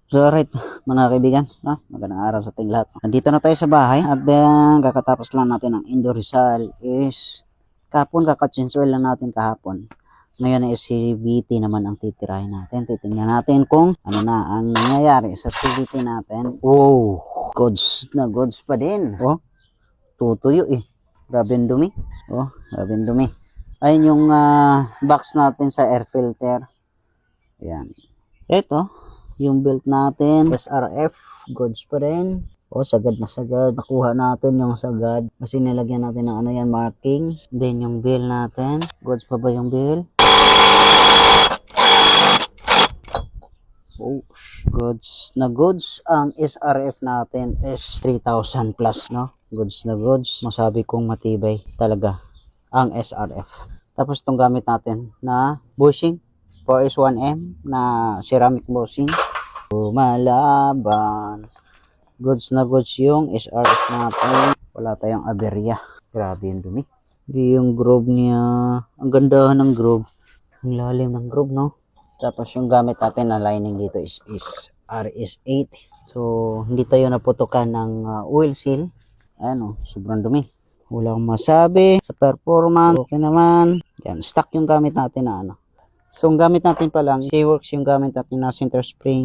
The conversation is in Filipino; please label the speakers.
Speaker 1: So alright mga kaibigan, no? Magandang araw sa ating lahat. Nandito na tayo sa bahay at then kakatapos lang natin ng Indo Rizal is kahapon kakachinsuel lang natin kahapon. Ngayon ay CVT naman ang titirahin natin. Titingnan natin kung ano na ang nangyayari sa CVT natin. Wow, goods na goods pa din. Oh, tutuyo eh. Grabe ang dumi. Oh, grabe ang dumi. Ayun yung box natin sa air filter. Ayan. Ito, yung belt natin, SRF, goods pa rin. O, sagad na sagad. Nakuha natin yung sagad. Kasi nilagyan natin ng ano yan, marking. Then yung bill natin. Goods pa ba yung bill? Oh, goods na goods. Ang SRF natin is 3,000 plus, no? Goods na goods. Masabi kong matibay talaga ang SRF. Tapos itong gamit natin na bushing. 4S1M na ceramic bushing. Lumalaban. Goods na goods yung SRF natin. Wala tayong aberya. Grabe yung dumi. Di yung groove niya. Ang ganda ng groove. Ang lalim ng groove, no? Tapos yung gamit natin na lining dito is RS8. So, hindi tayo naputukan ng oil seal. Ano, sobrang dumi. Wala akong masabi. Sa performance, okay naman. Yan, stock yung gamit natin na ano. So, ang gamit natin pa lang, Sheaworks yung gamit natin na center spring.